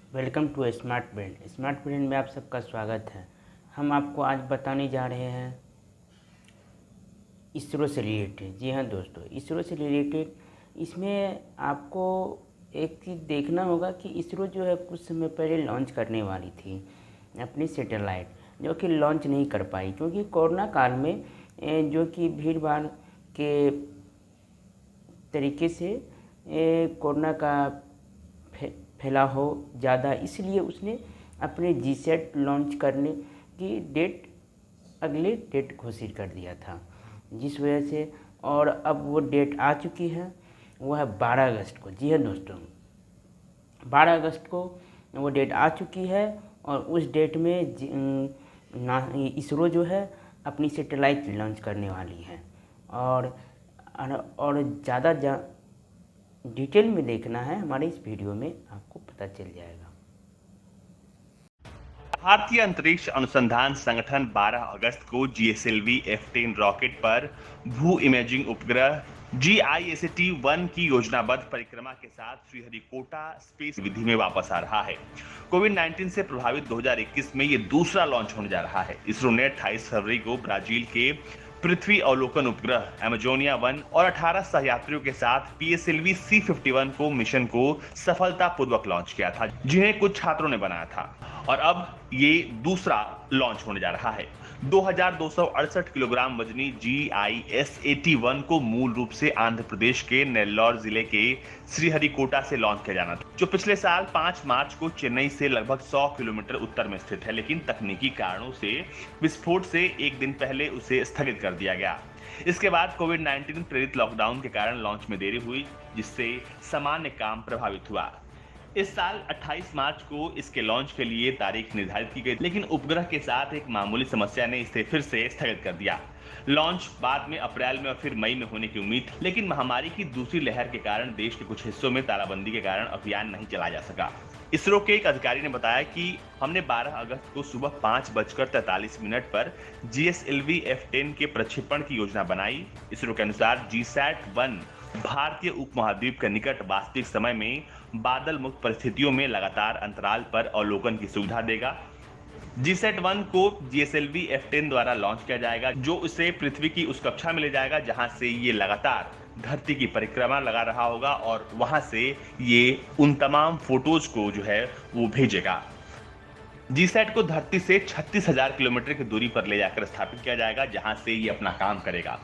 Welcome to Smart Brain. Smart Brain में आप सबका स्वागत है। हम आपको आज बताने जा रहे हैं इसरो से रिलेटेड। जी हाँ दोस्तों, इसरो से रिलेटेड इसमें आपको एक चीज़ देखना होगा कि इसरो जो है कुछ समय पहले लॉन्च करने वाली थी अपनी सैटेलाइट, जो कि लॉन्च नहीं कर पाई क्योंकि कोरोना काल में जो कि भीड़ भाड़ के तरीके से कोरोना का फैलाव हो ज़्यादा, इसलिए उसने अपने जीसैट लॉन्च करने की अगले डेट घोषित कर दिया था, जिस वजह से और अब वो डेट आ चुकी है, वो है 12 अगस्त को। जी हाँ दोस्तों, 12 अगस्त को वो डेट आ चुकी है और उस डेट में इसरो जो है अपनी सैटेलाइट लॉन्च करने वाली है। और ज़्यादा डिटेल में देखना है हमारे इस वीडियो में, आपको पता चल जाएगा। भारतीय अंतरिक्ष अनुसंधान संगठन 12 अगस्त को GSLV F10 रॉकेट पर भू इमेजिंग उपग्रह GISAT-1 की योजनाबद्ध परिक्रमा के साथ श्रीहरिकोटा स्पेस विधि में वापस आ रहा है। कोविड-19 से प्रभावित 2021 में ये दूसरा लॉन्च होने जा रहा है। इसरो ने 28 फरवरी को ब्राजील के पृथ्वी अवलोकन उपग्रह एमेजोनिया 1 और 18 सहयात्रियों के साथ PSLV C51 को मिशन को सफलतापूर्वक लॉन्च किया था, जिन्हें कुछ छात्रों ने बनाया था। और अब ये दूसरा लॉन्च होने जा रहा है। 2268 किलोग्राम वजनी GISAT-1 को मूल रूप से आंध्र प्रदेश के नेल्लौर जिले के श्रीहरिकोटा से लॉन्च किया जाना था, जो पिछले साल 5 मार्च को चेन्नई से लगभग 100 किलोमीटर उत्तर में स्थित है, लेकिन तकनीकी कारणों से विस्फोट से एक दिन पहले उसे स्थगित कर दिया गया। इसके बाद कोविड-19 प्रेरित लॉकडाउन के कारण लॉन्च में देरी हुई, जिससे सामान्य काम प्रभावित हुआ। इस साल 28 मार्च को इसके लॉन्च के लिए तारीख निर्धारित की गई, लेकिन उपग्रह के साथ एक मामूली समस्या ने इसे फिर से स्थगित कर दिया। लॉन्च बाद में अप्रैल में और फिर मई में होने की उम्मीद, लेकिन महामारी की दूसरी लहर के कारण देश के कुछ हिस्सों में तालाबंदी के कारण अभियान नहीं चलाया जा सका। इसरो के एक अधिकारी ने बताया कि हमने 12 अगस्त को सुबह 5:43 पर GSLV F10 के प्रक्षेपण की योजना बनाई। इसरो के अनुसार GSAT-1 भारतीय उपमहाद्वीप के निकट वास्तविक समय में बादल मुक्त परिस्थितियों में लगातार अंतराल पर अवलोकन की सुविधा देगा। GSAT-1 को GSLV F10 द्वारा लॉन्च किया जाएगा, जो उसे पृथ्वी की उस कक्षा में ले जाएगा जहां से ये लगातार धरती की परिक्रमा लगा रहा होगा और वहां से ये उन तमाम फोटोज को जो है वो भेजेगा। GSAT को धरती से 36,000 किलोमीटर की दूरी पर ले जाकर स्थापित किया जाएगा, जहां से ये अपना काम करेगा।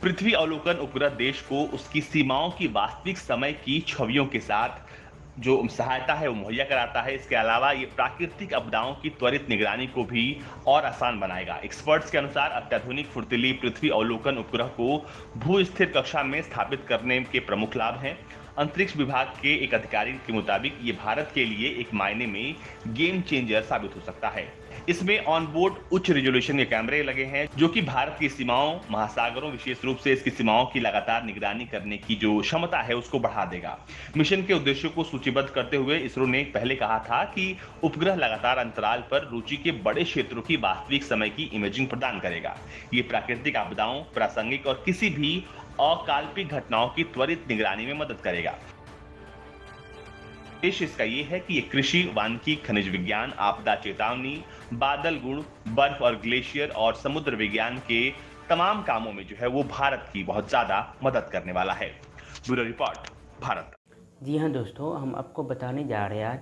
पृथ्वी अवलोकन उपग्रह देश को उसकी सीमाओं की वास्तविक समय की छवियों के साथ जो सहायता है वो मुहैया कराता है। इसके अलावा ये प्राकृतिक आपदाओं की त्वरित निगरानी को भी और आसान बनाएगा। एक्सपर्ट्स के अनुसार अत्याधुनिक फुर्तीली पृथ्वी अवलोकन उपग्रह को भू स्थिर कक्षा में स्थापित करने के प्रमुख लाभ हैं। अंतरिक्ष विभाग के एक अधिकारी के मुताबिक ये भारत के लिए एक मायने में गेम चेंजर साबित हो सकता है। इसमें ऑनबोर्ड उच्च रिजोल्यूशन के कैमरे लगे हैं, जो कि भारत की सीमाओं, महासागरों, विशेष रूप से इसकी सीमाओं की लगातार निगरानी करने की जो क्षमता है उसको बढ़ा देगा। मिशन के उद्देश्यों को सूचीबद्ध करते हुए इसरो ने पहले कहा था कि उपग्रह लगातार अंतराल पर रुचि के बड़े क्षेत्रों की वास्तविक समय की इमेजिंग प्रदान करेगा। ये प्राकृतिक आपदाओं, प्रासंगिक और किसी भी अकाल्पनिक घटनाओं की त्वरित निगरानी में मदद करेगा। उद्देश्य इसका ये है कि ये कृषि, वानिकी, खनिज विज्ञान, आपदा चेतावनी, बादल गुण, बर्फ और ग्लेशियर और समुद्र विज्ञान के तमाम कामों में जो है वो भारत की बहुत ज्यादा मदद करने वाला है। Bureau report, Bharat. जी हाँ दोस्तों, हम आपको बताने जा रहे हैं आज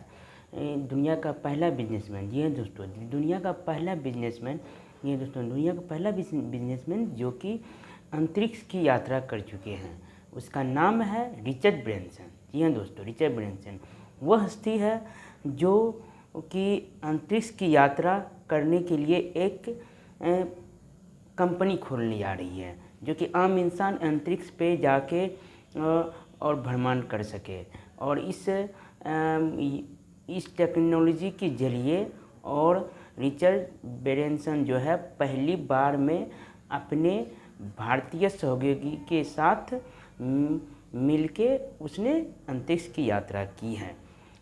दुनिया का पहला बिजनेसमैन। जी हाँ दोस्तों, दुनिया का पहला बिजनेसमैन, ये दोस्तों दुनिया का पहला बिजनेसमैन जो कि अंतरिक्ष की यात्रा कर चुके हैं, उसका नाम है रिचर्ड ब्रैनसन। जी हाँ दोस्तों, रिचर्ड ब्रैनसन वह हस्ती है जो कि अंतरिक्ष की यात्रा करने के लिए एक कंपनी खोलने जा रही है, जो कि आम इंसान अंतरिक्ष पे जाके और भ्रमण कर सके। और इस टेक्नोलॉजी के जरिए और रिचर्ड ब्रैनसन जो है पहली बार में अपने भारतीय सहयोगी के साथ मिलके उसने अंतरिक्ष की यात्रा की है।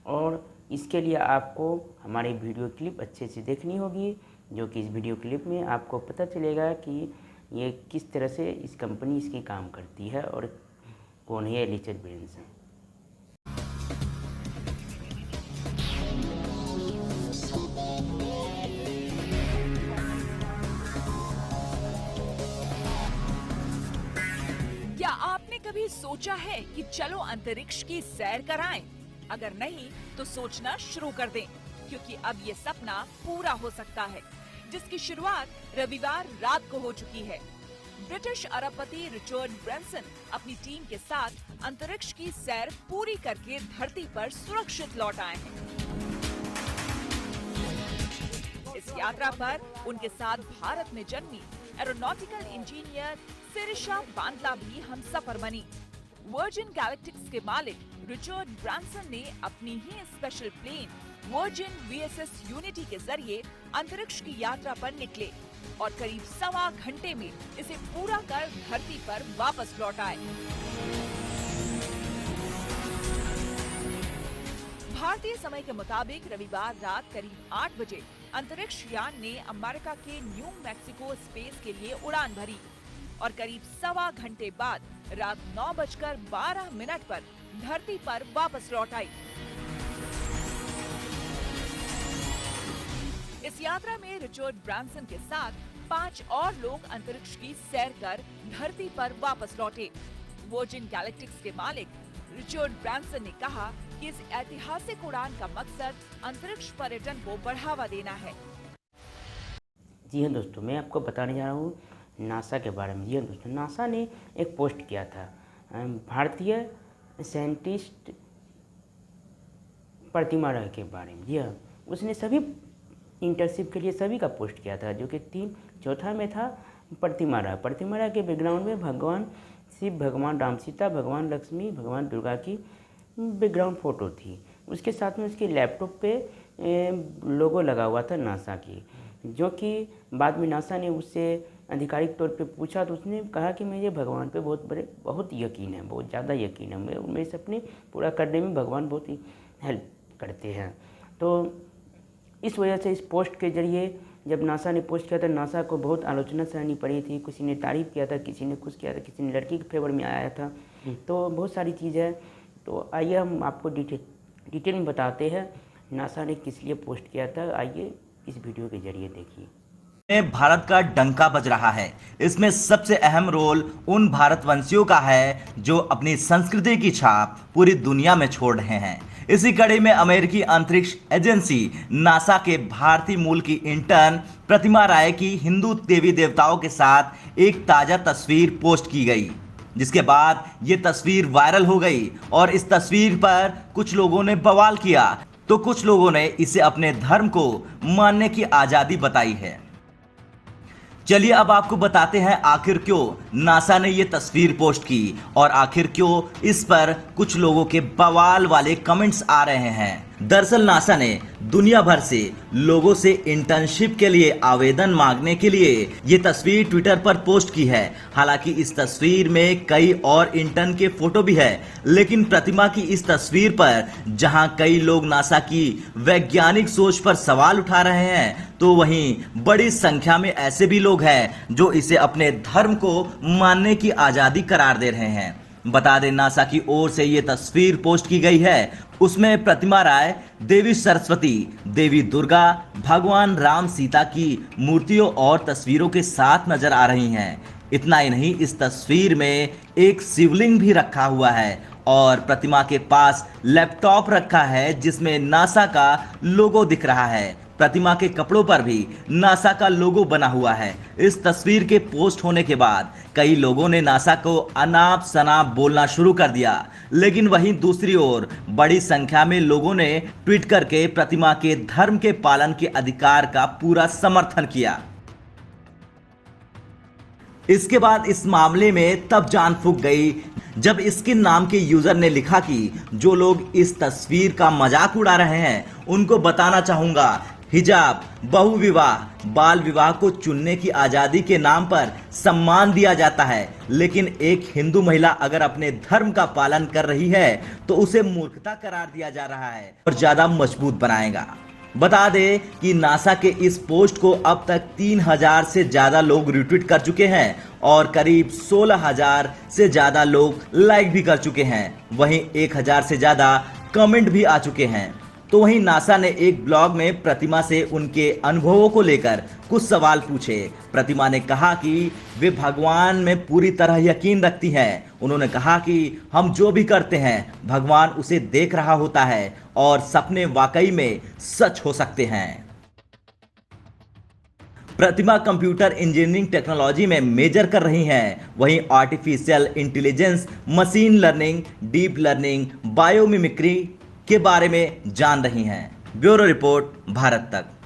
और इसके लिए आपको हमारी वीडियो क्लिप अच्छे से देखनी होगी, जो कि इस वीडियो क्लिप में आपको पता चलेगा कि ये किस तरह से इस कंपनी इसकी काम करती है और कौन है रिचर्ड ब्रैनसन। कभी सोचा है कि चलो अंतरिक्ष की सैर कराएं? अगर नहीं तो सोचना शुरू कर दें, क्योंकि अब ये सपना पूरा हो सकता है, जिसकी शुरुआत रविवार रात को हो चुकी है। ब्रिटिश अरबपति रिचर्ड ब्रैंसन अपनी टीम के साथ अंतरिक्ष की सैर पूरी करके धरती पर सुरक्षित लौट आए हैं। इस यात्रा पर उनके साथ भारत में जन्मी एरोनॉटिकल इंजीनियर सिरिशा बांतला भी हमसफर बनी। वर्जिन गैलेक्टिक्स के मालिक रिचर्ड ब्रैंसन ने अपनी ही special plane Virgin VSS Unity के जरिए अंतरिक्ष की यात्रा पर निकले और करीब 1.25 घंटे में इसे पूरा कर धरती पर वापस लौट आए। भारतीय समय के मुताबिक रविवार रात करीब 8 बजे अंतरिक्ष यान ने अमेरिका के न्यू मैक्सिको स्पेस के लिए उड़ान भरी और करीब 1.25 घंटे बाद रात 9:12 पर धरती पर वापस लौट आई। इस यात्रा में रिचर्ड ब्रैंसन के साथ 5 और लोग अंतरिक्ष की सैर कर धरती पर वापस लौटे। वर्जिन गैलेक्टिक्स के मालिक रिचर्ड ब्रैंसन ने कहा कि इस ऐतिहासिक उड़ान का मकसद अंतरिक्ष पर्यटन को बढ़ावा देना है। जी हाँ दोस्तों, मैं आपको बताने जा रहा हूँ नासा के बारे में। जी हाँ दोस्तों, नासा ने एक पोस्ट किया था भारतीय साइंटिस्ट प्रतिमा राय के बारे में। जी हाँ, उसने सभी इंटर्नशिप के लिए सभी का पोस्ट किया था, जो कि चौथा में था प्रतिमा राय। प्रतिमा राय के बैकग्राउंड में भगवान शिव, भगवान राम सीता, भगवान लक्ष्मी, भगवान दुर्गा की बैकग्राउंड फ़ोटो थी। उसके साथ में उसके लैपटॉप पे लोगो लगा हुआ था नासा की, जो कि बाद में नासा ने उससे आधिकारिक तौर पे पूछा तो उसने कहा कि मुझे भगवान पे बहुत यकीन है, बहुत ज़्यादा यकीन है। मेरे सपने पूरा करने में भगवान बहुत ही हेल्प करते हैं। तो इस वजह से इस पोस्ट के जरिए जब नासा ने पोस्ट किया था, नासा को बहुत आलोचना सहनी पड़ी थी। किसी ने तारीफ़ किया था, किसी ने खुश किया था, किसी ने लड़की के फेवर में आया था। तो बहुत सारी चीज़ है। तो आइए हम आपको डिटेल में बताते हैं नासा ने किस लिए पोस्ट किया था। आइए इस वीडियो के जरिए देखिए। में भारत का डंका बज रहा है। इसमें सबसे अहम रोल उन भारतवंशियों का है जो अपनी संस्कृति की छाप पूरी दुनिया में छोड़ रहे हैं। इसी कड़ी में अमेरिकी अंतरिक्ष एजेंसी नासा के भारतीय मूल की इंटर्न प्रतिमा राय की हिंदू देवी देवताओं के साथ एक ताजा तस्वीर पोस्ट की गई, जिसके बाद ये तस्वीर वायरल हो गई और इस तस्वीर पर कुछ लोगों ने बवाल किया तो कुछ लोगों ने इसे अपने धर्म को मानने की आजादी बताई है। चलिए अब आपको बताते हैं आखिर क्यों नासा ने यह तस्वीर पोस्ट की और आखिर क्यों इस पर कुछ लोगों के बवाल वाले कमेंट्स आ रहे हैं। दरअसल नासा ने दुनिया भर से लोगों से इंटर्नशिप के लिए आवेदन मांगने के लिए ये तस्वीर ट्विटर पर पोस्ट की है। हालांकि इस तस्वीर में कई और इंटर्न के फोटो भी है, लेकिन प्रतिमा की इस तस्वीर पर जहां कई लोग नासा की वैज्ञानिक सोच पर सवाल उठा रहे हैं, तो वहीं बड़ी संख्या में ऐसे भी लोग हैं जो इसे अपने धर्म को मानने की आजादी करार दे रहे हैं। बता दें, नासा की ओर से ये तस्वीर पोस्ट की गई है। उसमें प्रतिमा राय देवी सरस्वती, देवी दुर्गा, भगवान राम सीता की मूर्तियों और तस्वीरों के साथ नजर आ रही हैं। इतना ही नहीं, इस तस्वीर में एक शिवलिंग भी रखा हुआ है और प्रतिमा के पास लैपटॉप रखा है जिसमें नासा का लोगो दिख रहा है। प्रतिमा के कपड़ों पर भी नासा का लोगो बना हुआ है। इस तस्वीर के पोस्ट होने के बाद कई लोगों ने नासा को अनाप शनाप बोलना शुरू कर दिया, लेकिन वहीं दूसरी ओर बड़ी संख्या में लोगों ने ट्वीट करके प्रतिमा के धर्म के पालन के अधिकार का पूरा समर्थन किया। इसके बाद इस मामले में तब जान फूंक गई जब इसके नाम के यूजर ने लिखा कि जो लोग इस तस्वीर का मजाक उड़ा रहे हैं उनको बताना चाहूंगा, हिजाब, बहुविवाह, बाल विवाह को चुनने की आजादी के नाम पर सम्मान दिया जाता है, लेकिन एक हिंदू महिला अगर अपने धर्म का पालन कर रही है तो उसे मूर्खता करार दिया जा रहा है और ज्यादा मजबूत बनाएगा। बता दें कि नासा के इस पोस्ट को अब तक 3000 से ज्यादा लोग रिट्वीट कर चुके हैं और करीब 16000 से ज्यादा लोग लाइक भी कर चुके हैं। वहीं 1000 से ज्यादा कमेंट भी आ चुके हैं। तो वहीं नासा ने एक ब्लॉग में प्रतिमा से उनके अनुभवों को लेकर कुछ सवाल पूछे। प्रतिमा ने कहा कि वे भगवान में पूरी तरह यकीन रखती हैं। उन्होंने कहा कि हम जो भी करते हैं भगवान उसे देख रहा होता है और सपने वाकई में सच हो सकते हैं। प्रतिमा कंप्यूटर इंजीनियरिंग टेक्नोलॉजी में मेजर कर रही हैं। वहीं artificial intelligence, machine learning, deep learning, biomimicry के बारे में जान रही हैं। ब्यूरो रिपोर्ट, भारत तक।